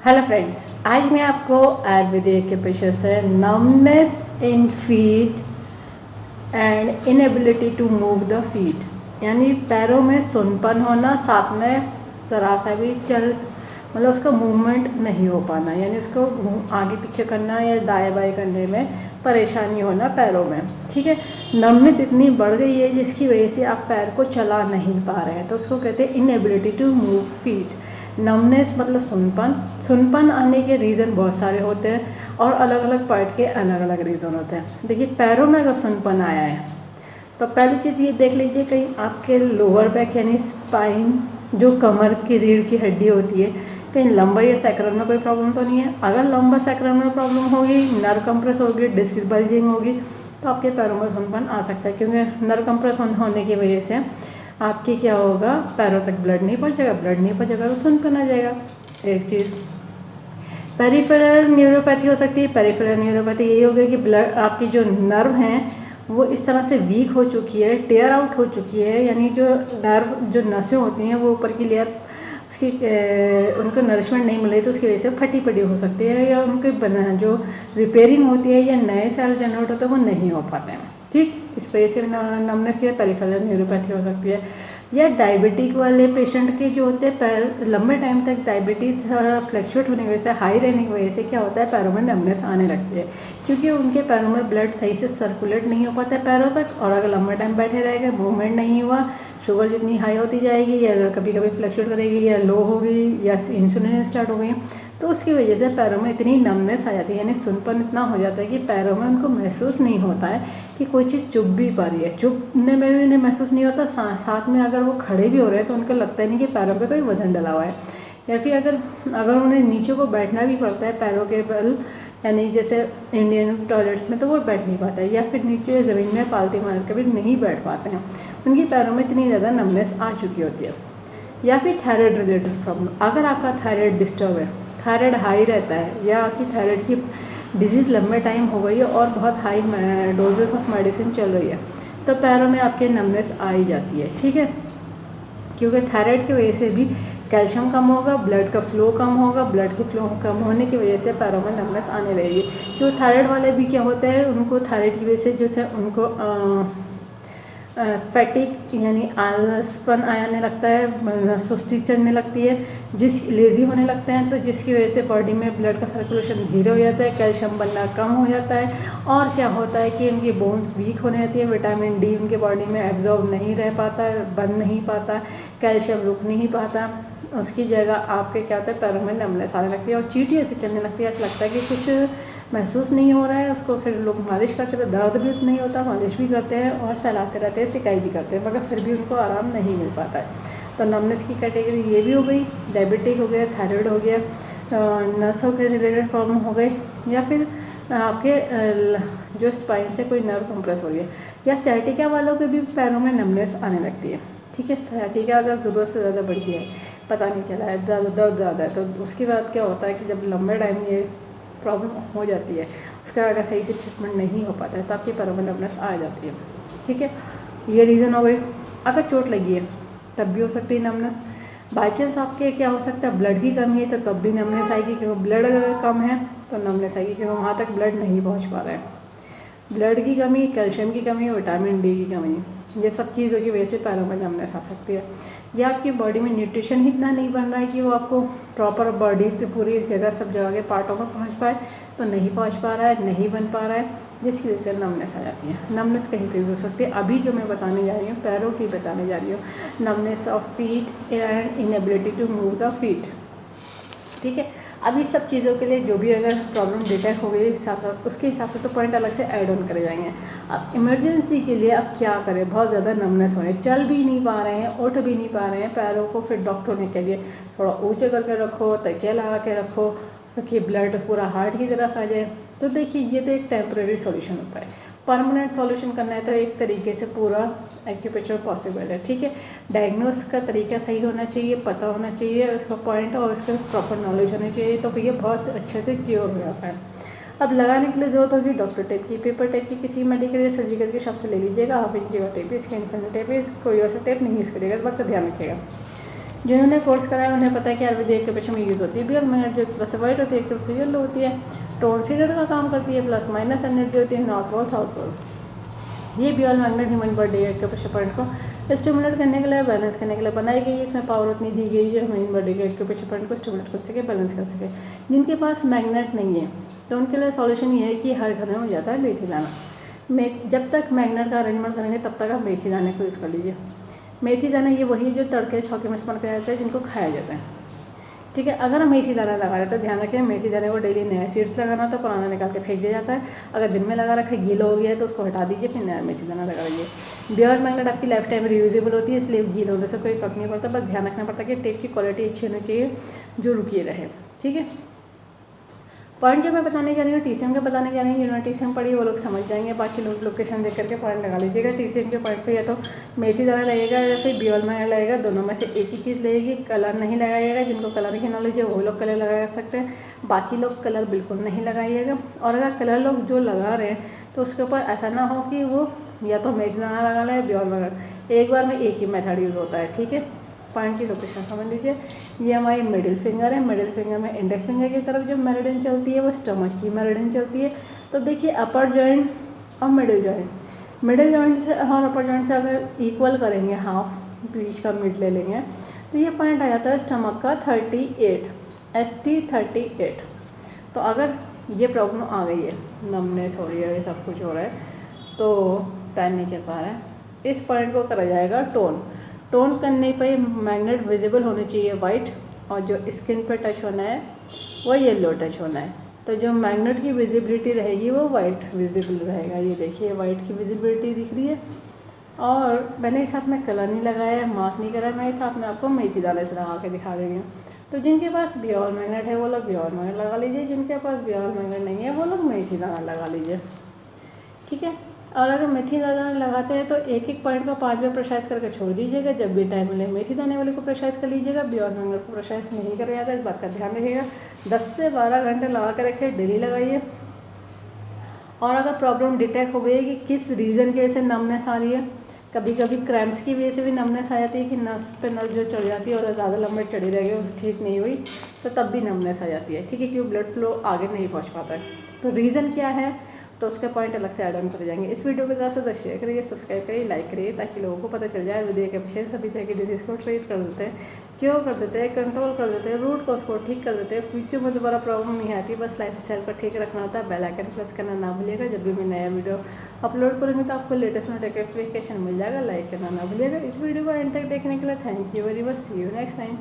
Hello friends, आज मैं आपको आयुर्वेदिक के पेशे से numbness in feet and inability to move the feet यानी पैरों में सुनपन होना, साथ में ज़रा सा भी मतलब उसका मूवमेंट नहीं हो पाना, यानी उसको आगे पीछे करना या दाएं बाएं करने में परेशानी होना पैरों में। ठीक है, नमनेस इतनी बढ़ गई है जिसकी वजह से आप पैर को चला नहीं पा रहे हैं, तो उसको कहते हैं inability to move feet. Numbness मतलब सुनपन आने के रीज़न बहुत सारे होते हैं और अलग अलग पार्ट के अलग अलग रीज़न होते हैं। देखिए, पैरों में अगर सुनपन आया है तो पहली चीज़ ये देख लीजिए कहीं आपके लोअर बैक यानी स्पाइन, जो कमर की रीढ़ की हड्डी होती है, कहीं लंबर या सैक्रम में कोई प्रॉब्लम तो नहीं है। अगर लंबर सैक्रम में प्रॉब्लम होगी, नर्व कंप्रेस होगी, डिस्क बल्जिंग होगी, तो आपके पैरों में सुनपन आ सकता है, क्योंकि नर्व कंप्रेस होने की वजह से आपकी क्या होगा, पैरों तक ब्लड नहीं पहुंचेगा, ब्लड नहीं पहुंचेगा तो सुनपन आ जाएगा। एक चीज़ पेरिफेरल न्यूरोपैथी हो सकती है। पेरिफेरल न्यूरोपैथी यही हो गई कि ब्लड, आपकी जो नर्व हैं वो इस तरह से वीक हो चुकी है, टेयर आउट हो चुकी है, यानी जो नर्व, जो नसें होती हैं वो ऊपर की लेयर उसकी उनको नरिशमेंट नहीं मिल रही, तो उसकी वजह से फटी पड़ी हो सकती है, या उनके जो रिपेयरिंग होती है या नए सेल जनरेट होते हैं वो नहीं हो पाते हैं। ठीक, इस वजह से नमनेस या पेरिफेरल न्यूरोपैथी हो सकती है। या डायबिटिक वाले पेशेंट के जो होते हैं पैर लंबे टाइम तक डायबिटीज़ फ्लक्चुएट होने की वजह से, हाई रहने की वजह से क्या होता है, पैरों में नमनेस आने लगती है, क्योंकि उनके पैरों में ब्लड सही से सर्कुलेट नहीं हो पाता है पैरों तक, और अगर लंबे टाइम बैठे रहेगा, मूवमेंट नहीं हुआ, शुगर जितनी हाई होती जाएगी या कभी कभी फ्लक्चुएट करेगी या लो होगी या इंसुलिन स्टार्ट हो गई, तो उसकी वजह से पैरों में इतनी नमनेस आ जाती है, यानी सुनपन इतना हो जाता है कि पैरों में उनको महसूस नहीं होता है कि कोई चीज़ चुभ भी पा रही है। चुभने में भी उन्हें महसूस नहीं होता, साथ में अगर वो खड़े भी हो रहे हैं तो उनको लगता है नहीं कि पैरों पे कोई वज़न डला हुआ है। या फिर अगर उन्हें नीचे को बैठना भी पड़ता है पैरों के बल, यानी जैसे इंडियन टॉयलेट्स में, तो वो बैठ नहीं पाता है, या फिर नीचे ज़मीन में पालती मार के भी नहीं बैठ पाते हैं, उनकी पैरों में इतनी ज़्यादा नमनेस आ चुकी होती है। या फिर थायराइड रिलेटेड प्रॉब्लम, अगर आपका थायराइड डिस्टर्ब है, थायराइड हाई रहता है, या आपकी थायराइड की डिजीज़ लंबे टाइम हो गई है और बहुत हाई डोजेस ऑफ मेडिसिन चल रही है, तो पैरों में आपके नमनेस आ ही जाती है। ठीक है, क्योंकि थायराइड की वजह से भी कैल्शियम कम होगा, ब्लड का फ्लो कम होगा, ब्लड की फ्लो कम होने की वजह से पैरों में नमनेस आने लगेगी। क्योंकि थायराइड वाले भी क्या होता है, उनको थायराइड की वजह से जैसे उनको फैटिक यानी आलसपन आने लगता है, सुस्ती चढ़ने लगती है, लेज़ी होने लगते हैं, तो जिसकी वजह से बॉडी में ब्लड का सर्कुलेशन धीरे हो जाता है, कैल्शियम बनना कम हो जाता है, और क्या होता है कि उनकी बोन्स वीक होने लगती है, विटामिन डी उनके बॉडी में एब्जॉर्ब नहीं रह पाता, बन नहीं पाता, कैल्शियम रुक नहीं पाता, उसकी जगह आपके क्या होता है, पैरों में नमनेस आने लगती है और चींटी ऐसे चलने लगती है, ऐसा लगता है कि कुछ महसूस नहीं हो रहा है। उसको फिर लोग मालिश करते रहते, दर्द भी नहीं होता, मालिश भी करते हैं और सहलाते रहते हैं, सिकाई भी करते हैं, मगर फिर भी उनको आराम नहीं मिल पाता है। तो नमनेस की कैटेगरी ये भी हो गई, डायबिटिक हो गया, थायराइड हो गया, नसों के रिलेटेड प्रॉब्लम हो गई, या फिर आपके जो स्पाइन से कोई नर्व कंप्रेस हो गया, या सैटिका वालों के भी पैरों में नमनेस आने लगती है। ठीक है, सैटिका अगर ज़रूरत से ज़्यादा बढ़ गया है, पता नहीं चला है, दर्द ज़्यादा है, तो उसके बाद क्या होता है कि जब लंबे टाइम ये प्रॉब्लम हो जाती है, उसका अगर सही से ट्रीटमेंट नहीं हो पाता है तो आपकी पैरों में नमनेस आ जाती है। ठीक है, ये रीज़न हो गई। अगर चोट लगी है तब भी हो सकती है नमनेस। बाई चांस आपके क्या हो सकता है, ब्लड की कमी है तो तब भी नमनेस आएगी, क्योंकि ब्लड अगर कम है तो नमनेस आएगी, क्योंकि वहाँ तक ब्लड नहीं पहुँच पा रहा है। ब्लड की कमी, कैल्शियम की कमी, विटामिन डी की कमी, ये सब चीज़ों की वजह से पैरों में नमनेस आ सकती है। या आपकी बॉडी में न्यूट्रिशन ही इतना नहीं बन रहा है कि वो आपको प्रॉपर बॉडी तो पूरी जगह सब जगह के पार्टों में पहुंच पाए, तो नहीं पहुंच पा रहा है, नहीं बन पा रहा है, जिसकी वजह से नमनेस आ जाती है। नमनेस कहीं पे भी हो सकती है। अभी जो मैं बताने जा रही हूँ, पैरों की बताने जा रही हूँ, numbness of feet and inability to move the feet. ठीक है, अब इस सब चीज़ों के लिए जो भी अगर प्रॉब्लम डिटेक्ट हो गई उसके हिसाब से तो पॉइंट अलग से ऐड ऑन करे जाएंगे। अब इमरजेंसी के लिए अब क्या करें, बहुत ज़्यादा नमनेस हो रही है, चल भी नहीं पा रहे हैं, उठ भी नहीं पा रहे हैं पैरों को, फिर डॉक्टर ने कह दिया थोड़ा ऊँचे करके रखो, तकिया लगा के रखो कि ब्लड पूरा हार्ट की तरफ आ जाए। तो देखिए, ये तो एक टेम्प्रेरी सॉल्यूशन होता है। परमानेंट सॉल्यूशन करना है तो एक तरीके से पूरा एक्यूप्रेशर पॉसिबल है। ठीक है, डायग्नोस का तरीका सही होना चाहिए, पता होना चाहिए उसका पॉइंट, और उसका प्रॉपर नॉलेज होनी चाहिए, तो फिर ये बहुत अच्छे से क्योर हो जाता है। अब लगाने के लिए ज़रूरत होगी डॉक्टर टेप की, पेपर टेप की, किसी मेडिकल या सर्जिकल के शॉप से ले लीजिएगा। आप इंची का टेप, इसका इन्फिनिट टेप, कोई और सा टेप नहीं यूज़ करिएगा, इस बात का ध्यान रखिएगा। जिन्होंने कोर्स कराया उन्हें पता है कि आयुर्वेदिक एक्यूप्रेशर में यूज़ होती है बियल मैग्नेट, जो एक तरफ से वाइट होती है एक तरफ से येलो होती है, टोनसीडर का काम करती है, प्लस माइनस एनर्जी होती है नॉर्थ पोल साउथ पोल। ये bio magnet human body acupressure point को स्टिमुलेट करने के लिए, बैलेंस करने के लिए बनाई गई है। इसमें पावर उतनी दी गई है ह्यूमन बॉडी के एक्यूप्रेशर पॉइंट को स्टिमुलेट कर सके, बैलेंस कर सके। जिनके पास मैग्नेट नहीं है तो उनके लिए सॉल्यूशन ये है कि हर घर में हो जाता है मेथी दाना। जब तक मैग्नेट का अरेंजमेंट करेंगे तब तक आप मेथी दाने को यूज़ कर लीजिए। मेथी दाना ये वही जो तड़के छौके में इस्तेमाल किया जाता है, जिनको खाया जाता है, ठीक है। अगर हम मेथी दाना लगा रहे हैं तो ध्यान रखें मेथी दाने को डेली नया सीड्स लगाना, तो पुराना निकाल के फेंक दिया जाता है। अगर दिन में लगा रखा है गीला हो गया है तो उसको हटा दीजिए, फिर नया मेथी दाना लगा दीजिए। बियर मैग्नेट आपकी लाइफ टाइम रियूजेबल होती है, इसलिए गीला होने से कोई फर्क नहीं पड़ता। बस ध्यान रखना पड़ता है कि टेप की क्वालिटी अच्छी होनी चाहिए जो रुकिए रहे, ठीक है। पॉइंट जो मैं बताने जा रही हूँ टीसीएम के बताने जा रही हूँ। जिन्होंने टीसीएम पढ़ी वो लोग समझ जाएंगे, बाकी लोग लोकेशन देख करके पॉइंट लगा लीजिएगा। टीसीएम के पॉइंट पे या तो मेथी दाना लगेगा या फिर बियल मैग्नेट लगेगा, दोनों में से एक ही चीज़ लगेगी। कलर नहीं लगाइएगा, जिनको कलर की नॉलेज है वो लोग कलर लगा सकते हैं, बाकी लोग कलर बिल्कुल नहीं लगाइएगा। और अगर कलर लोग जो लगा रहे हैं तो उसके ऊपर ऐसा ना हो कि वो या तो मेथी दाना लगा ले बियल मैग्नेट, एक बार में एक ही मेथड यूज़ होता है, ठीक है। पॉइंट की लोकेशन समझ लीजिए। ये हमारी मिडिल फिंगर है, मिडिल फिंगर में इंडेक्स फिंगर की तरफ जो मेरिडियन चलती है वो स्टमक की मेरिडियन चलती है। तो देखिए अपर जॉइंट और मिडिल जॉइंट से और अपर जॉइंट से अगर इक्वल करेंगे, हाफ बीच का मिड ले लेंगे तो ये पॉइंट आ जाता है स्टमक का 38 ST 38। तो अगर ये प्रॉब्लम आ गई है, नमनेस हो रही है, ये सब कुछ हो रहा है, तो टाइम नहीं चल पा रहा है, इस पॉइंट को करा जाएगा टोन करने पे मैग्नेट विजिबल होनी चाहिए वाइट, और जो स्किन पे टच होना है वो येलो टच होना है। तो जो मैग्नेट की विजिबिलिटी रहेगी वो वाइट विजिबल रहेगा। ये देखिए वाइट की विजिबिलिटी दिख रही है। और मैंने इस हाथ में कलर नहीं लगाया है, मार्क नहीं करा, मैं इस हाथ में आपको मेथी दाने से लगा के दिखा देंगे। तो जिनके पास बियल मैग्नेट है वो लोग बियल मैग्नेट लगा लीजिए, जिनके पास बियल मैग्नेट नहीं है वो लोग मेथी दाना लगा लीजिए, ठीक है। और अगर मेथी दाना लगाते हैं तो एक एक पॉइंट को 5 बार प्रेशराइज करके छोड़ दीजिएगा। जब भी टाइम मिले मेथी दाने वाले को प्रेशराइज कर लीजिएगा, बियर मैग्नेट को प्रेशराइज नहीं करा जाता, इस बात का ध्यान रखिएगा। 10 से 12 घंटे लगा कर रखिए, डेली लगाइए। और अगर प्रॉब्लम डिटेक्ट हो गई है कि किस रीज़न की वजह से नमनेस आ रही है, कभी कभी क्रैम्प्स की वजह से भी नमनेस आ जाती है कि नस पे नस जो चढ़ जाती है और ज़्यादा लंबे चढ़ी रह गई, ठीक नहीं हुई, तो तब भी नमनेस आ जाती है, ठीक है, क्योंकि ब्लड फ्लो आगे नहीं पहुँच पाता है। तो रीज़न क्या है तो उसके पॉइंट अलग से ऐड ऑन कर जाएंगे। इस वीडियो को ज़्यादा से ज़्यादा शेयर करिए, सब्सक्राइब करिए, लाइक करिए, ताकि लोगों को पता चल जाए आयुर्वेदिक एक्यूप्रेशर सभी तरह की डिजीज़ को ट्रीट कर देते हैं, क्योर कर देते हैं, कंट्रोल कर देते हैं, रूट कॉज को ठीक कर देते हैं। फ्यूचर में दोबारा प्रॉब्लम नहीं आती, बस लाइफ स्टाइल को ठीक रखना होता है। बेल आइकन प्रेस करना ना भूलिएगा, जब भी मैं नया वीडियो अपलोड करूँगी तो आपको लेटेस्ट नोटिफिकेशन मिल जाएगा। लाइक करना ना भूलिएगा। इस वीडियो को एंड तक देखने के लिए thank you very much. See you next time.